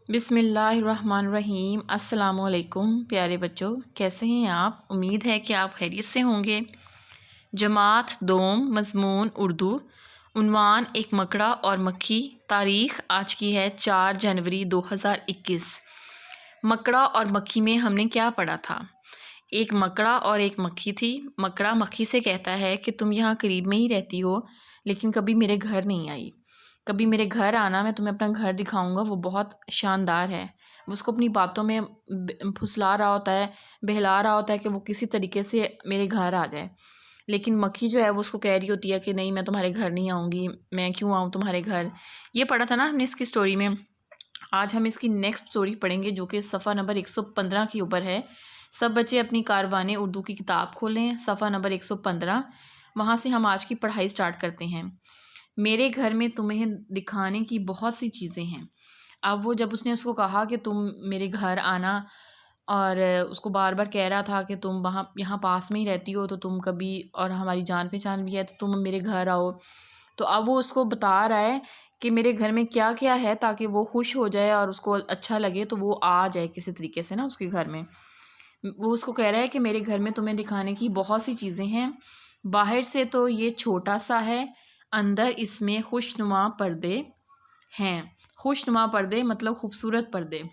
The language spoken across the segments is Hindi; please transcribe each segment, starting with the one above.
बिस्मिल्लाहिर्रहमानिर्रहीम। अस्सलामुअलैकुम प्यारे बच्चों, कैसे हैं आप? उम्मीद है कि आप खैरियत से होंगे। जमात दोम मज़मून उर्दू। उन्वान एक मकड़ा और मक्खी। तारीख़ आज की है 4 जनवरी 2021। मकड़ा और मक्खी में हमने क्या पढ़ा था? एक मकड़ा और एक मक्खी थी। मकड़ा मक्खी से कहता है कि तुम यहाँ करीब में ही रहती हो, लेकिन कभी मेरे घर नहीं आई। कभी मेरे घर आना, मैं तुम्हें अपना घर दिखाऊंगा, वो बहुत शानदार है। वो उसको अपनी बातों में फुसला रहा होता है, बहला रहा होता है कि वो किसी तरीके से मेरे घर आ जाए। लेकिन मक्खी जो है वो उसको कह रही होती है कि नहीं, मैं तुम्हारे घर नहीं आऊँगी, मैं क्यों आऊँ तुम्हारे घर। ये पढ़ा था ना हमने इसकी स्टोरी में। आज हम इसकी नेक्स्ट स्टोरी पढ़ेंगे जो कि सफ़ा नंबर 115 के ऊपर है। सब बच्चे अपनी कारवाने उर्दू की किताब खोलें, सफ़ा नंबर 115। वहाँ से हम आज की पढ़ाई स्टार्ट करते हैं। मेरे घर में तुम्हें दिखाने की बहुत सी चीज़ें हैं। अब वो जब उसने उसको कहा कि तुम मेरे घर आना, और उसको बार बार कह रहा था कि तुम वहाँ यहाँ पास में ही रहती हो, तो तुम कभी, और हमारी जान पहचान भी है, तो तुम मेरे घर आओ। तो अब वो उसको बता रहा है कि मेरे घर में क्या क्या है, ताकि वो खुश हो जाए और उसको अच्छा लगे, तो वो आ जाए किसी तरीके से ना उसके घर में। वो उसको कह रहा है कि मेरे घर में तुम्हें दिखाने की बहुत सी चीज़ें हैं। बाहर से तो ये छोटा सा है, अंदर इसमें खुशनुमा पर्दे हैं। खुशनुमा पर्दे मतलब खूबसूरत पर्दे।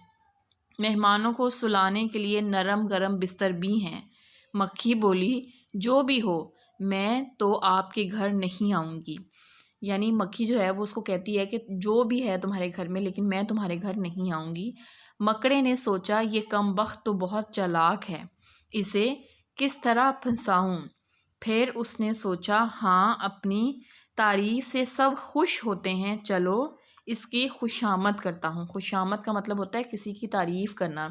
मेहमानों को सुलाने के लिए नरम गरम बिस्तर भी हैं। मक्खी बोली, जो भी हो, मैं तो आपके घर नहीं आऊँगी। यानी मक्खी जो है वो उसको कहती है कि जो भी है तुम्हारे घर में, लेकिन मैं तुम्हारे घर नहीं आऊँगी। मकड़े ने सोचा, ये कमबख्त तो बहुत चालाक है, इसे किस तरह फंसाऊँ। फिर उसने सोचा, हाँ, अपनी तारीफ से सब खुश होते हैं, चलो इसकी खुशामद करता हूँ। खुशामद का मतलब होता है किसी की तारीफ़ करना।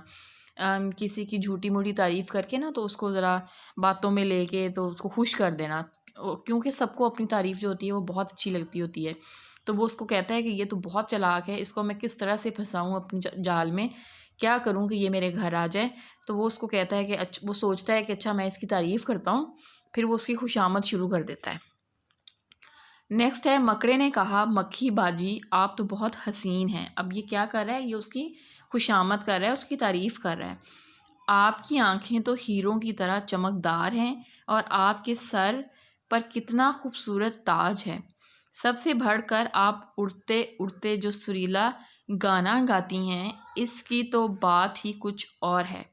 किसी की झूठी मूठी तारीफ़ करके ना, तो उसको ज़रा बातों में लेके तो उसको खुश कर देना। क्योंकि सबको अपनी तारीफ़ जो होती है वो बहुत अच्छी लगती होती है। तो वो उसको कहता है कि ये तो बहुत चालाक है, इसको मैं किस तरह से फंसाऊँ अपनी जाल में, क्या करूँ कि ये मेरे घर आ जाए। तो वो उसको कहता है कि वो सोचता है कि अच्छा, मैं इसकी तारीफ़ करता हूँ। फिर वो उसकी खुशामद शुरू कर देता है। नेक्स्ट है, मकड़े ने कहा, मक्खी बाजी आप तो बहुत हसीन हैं। अब ये क्या कर रहा है? ये उसकी खुशामद कर रहा है, उसकी तारीफ़ कर रहा है। आपकी आंखें तो हीरों की तरह चमकदार हैं, और आपके सर पर कितना खूबसूरत ताज है। सबसे बढ़कर आप उड़ते उड़ते जो सुरीला गाना गाती हैं, इसकी तो बात ही कुछ और है।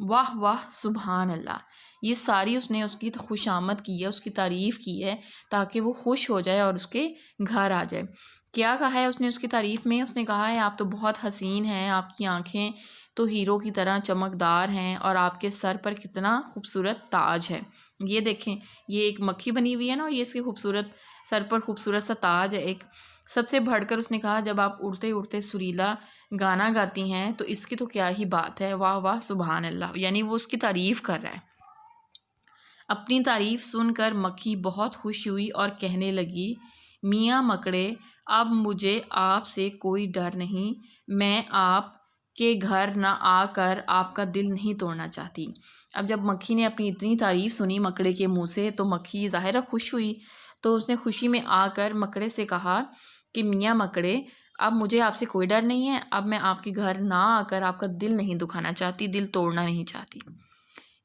वाह वाह, सुभान अल्लाह। ये सारी उसने उसकी तो खुशामद की है, उसकी तारीफ़ की है, ताकि वो खुश हो जाए और उसके घर आ जाए। क्या कहा है उसने उसकी तारीफ़ में? उसने कहा है, आप तो बहुत हसीन हैं, आपकी आंखें तो हीरो की तरह चमकदार हैं, और आपके सर पर कितना खूबसूरत ताज है। ये देखें, ये एक मक्खी बनी हुई है ना, और ये इसके खूबसूरत सर पर खूबसूरत सा ताज है एक। सबसे बढ़कर उसने कहा, जब आप उड़ते उड़ते सुरीला गाना गाती हैं, तो इसकी तो क्या ही बात है। वाह वाह, सुभान अल्लाह। यानी वो उसकी तारीफ़ कर रहा है। अपनी तारीफ़ सुनकर मक्खी बहुत खुश हुई और कहने लगी, मियाँ मकड़े, अब मुझे आपसे कोई डर नहीं। मैं आप के घर ना आकर आपका दिल नहीं तोड़ना चाहती। अब जब मक्खी ने अपनी इतनी तारीफ़ सुनी मकड़े के मुंह से, तो मक्खी ज़ाहिर है खुश हुई। तो उसने खुशी में आकर मकड़े से कहा कि मियाँ मकड़े, अब मुझे आपसे कोई डर नहीं है। अब मैं आपके घर ना आकर आपका दिल नहीं दुखाना चाहती, दिल तोड़ना नहीं चाहती।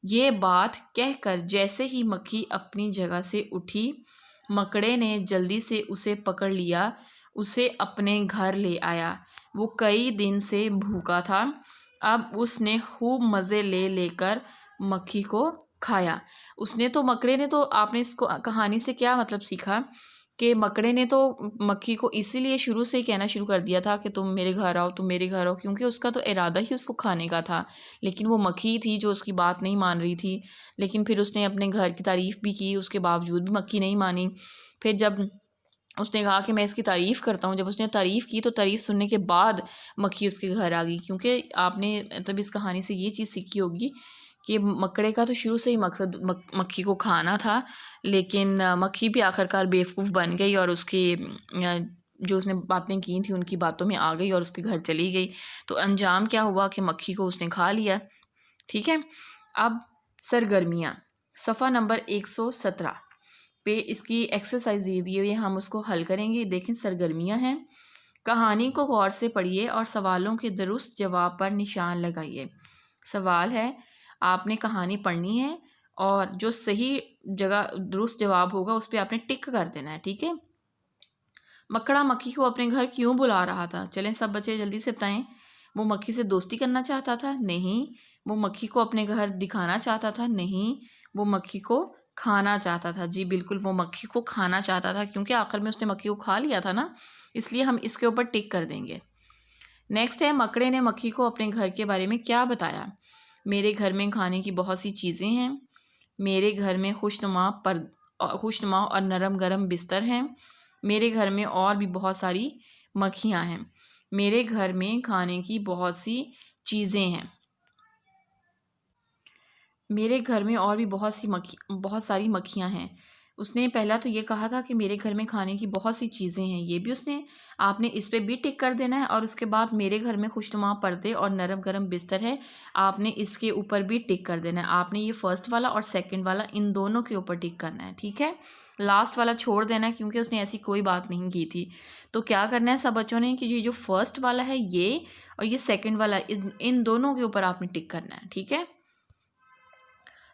ये बात कहकर जैसे ही मक्खी अपनी जगह से उठी, मकड़े ने जल्दी से उसे पकड़ लिया, उसे अपने घर ले आया। वो कई दिन से भूखा था। अब उसने खूब मज़े ले लेकर मक्खी को खाया। उसने तो मकड़े ने तो, आपने इसको कहानी से क्या मतलब सीखा कि मकड़े ने तो मक्खी को इसीलिए शुरू से ही कहना शुरू कर दिया था कि तुम मेरे घर आओ, तुम मेरे घर आओ, क्योंकि उसका तो इरादा ही उसको खाने का था। लेकिन वो मक्खी थी जो उसकी बात नहीं मान रही थी। लेकिन फिर उसने अपने घर की तारीफ़ भी की, उसके बावजूद भी मक्खी नहीं मानी। फिर जब उसने कहा कि मैं इसकी तारीफ़ करता हूँ, जब उसने तारीफ़ की, तो तारीफ़ सुनने के बाद मक्खी उसके घर आ गई। क्योंकि आपने मतलब इस कहानी से ये चीज़ सीखी होगी कि मकड़े का तो शुरू से ही मकसद मक्खी को खाना था। लेकिन मक्खी भी आखिरकार बेवकूफ़ बन गई, और उसकी जो उसने बातें की थी उनकी बातों में आ गई और उसके घर चली गई। तो अंजाम क्या हुआ कि मक्खी को उसने खा लिया। ठीक है। अब सरगर्मियाँ, सफ़ा नंबर 117 पे इसकी एक्सरसाइज दी हुई है, हम उसको हल करेंगे। देखें, सरगर्मियाँ हैं। कहानी को गौर से पढ़िए और सवालों के दुरुस्त जवाब पर निशान लगाइए। सवाल है, आपने कहानी पढ़नी है और जो सही जगह दुरुस्त जवाब होगा उस पर आपने टिक कर देना है, ठीक है। मकड़ा मक्खी को अपने घर क्यों बुला रहा था? चलें सब बच्चे जल्दी से बताएं। वो मक्खी से दोस्ती करना चाहता था? नहीं। वो मक्खी को अपने घर दिखाना चाहता था? नहीं। वो मक्खी को खाना चाहता था? जी बिल्कुल, वो मक्खी को खाना चाहता था, क्योंकि आखिर में उसने मक्खी को खा लिया था ना, इसलिए हम इसके ऊपर टिक कर देंगे। नेक्स्ट है, मकड़े ने मक्खी को अपने घर के बारे में क्या बताया? मेरे घर में खाने की बहुत सी चीज़ें हैं। मेरे घर में खुशनुमा और नरम गरम बिस्तर हैं। मेरे घर में और भी बहुत सारी मक्खियाँ हैं। मेरे घर में खाने की बहुत सी चीज़ें हैं। मेरे घर में और भी बहुत सारी मक्खियाँ हैं। उसने पहला तो ये कहा था कि मेरे घर में खाने की बहुत सी चीज़ें हैं, ये भी आपने इस पे भी टिक कर देना है। और उसके बाद मेरे घर में खुशनुमा पर्दे और नरम गरम बिस्तर है, आपने इसके ऊपर भी टिक कर देना है। आपने ये फर्स्ट वाला और सेकंड वाला इन दोनों के ऊपर टिक करना है, ठीक है। लास्ट वाला छोड़ देना है क्योंकि उसने ऐसी कोई बात नहीं की थी। तो क्या करना है सब बच्चों ने कि ये जो फर्स्ट वाला है ये और ये सेकेंड वाला इन दोनों के ऊपर आपने टिक करना है, ठीक है।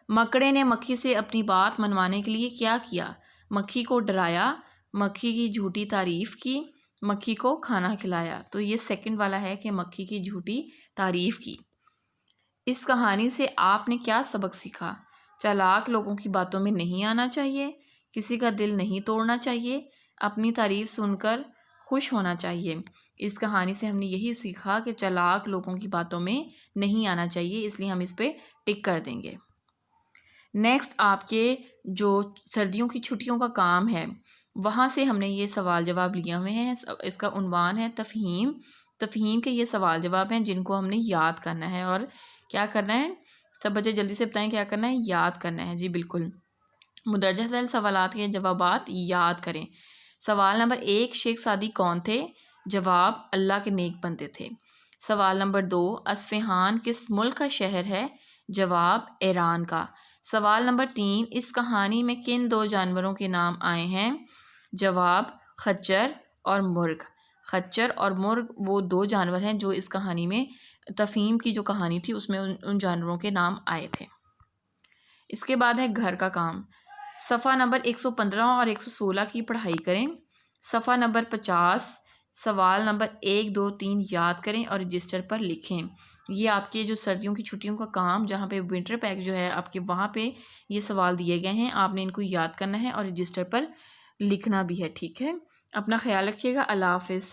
मकड़े ने मक्खी से अपनी बात मनवाने के लिए क्या किया? मक्खी को डराया, मक्खी की झूठी तारीफ की, मक्खी को खाना खिलाया। तो ये सेकंड वाला है कि मक्खी की झूठी तारीफ की। इस कहानी से आपने क्या सबक सीखा? चालाक लोगों की बातों में नहीं आना चाहिए, किसी का दिल नहीं तोड़ना चाहिए, अपनी तारीफ सुनकर खुश होना चाहिए। इस कहानी से हमने यही सीखा कि चालाक लोगों की बातों में नहीं आना चाहिए, इसलिए हम इस पर टिक कर देंगे। नेक्स्ट आपके जो सर्दियों की छुट्टियों का काम है वहाँ से हमने ये सवाल जवाब लिए हुए हैं। इसका उन्वान है तफ़हीम। तफ़हीम के ये सवाल जवाब हैं जिनको हमने याद करना है। और क्या करना है सब बच्चे जल्दी से बताएं, क्या करना है? याद करना है। जी बिल्कुल, मुदर्जा झैल सवालात के जवाबात याद करें। सवाल नंबर 1, शेख सादी कौन थे? जवाब, अल्लाह के नेक बंदे थे। सवाल नंबर 2, अस्फ़हान किस मुल्क का शहर है? जवाब, ईरान का। सवाल नंबर 3, इस कहानी में किन दो जानवरों के नाम आए हैं? जवाब, खच्चर और मुर्ग। खच्चर और मुर्ग वो दो जानवर हैं जो इस कहानी में, तफ़हीम की जो कहानी थी उसमें उन जानवरों के नाम आए थे। इसके बाद है घर का काम। सफ़ा नंबर 115 और 116 की पढ़ाई करें। सफ़ा नंबर 50 सवाल नंबर 1, 2, 3 याद करें और रजिस्टर पर लिखें। ये आपके जो सर्दियों की छुट्टियों का काम, जहाँ पे विंटर पैक जो है आपके, वहाँ पे ये सवाल दिए गए हैं, आपने इनको याद करना है और रजिस्टर पर लिखना भी है, ठीक है। अपना ख्याल रखिएगा। अल्लाह हाफ़िज़।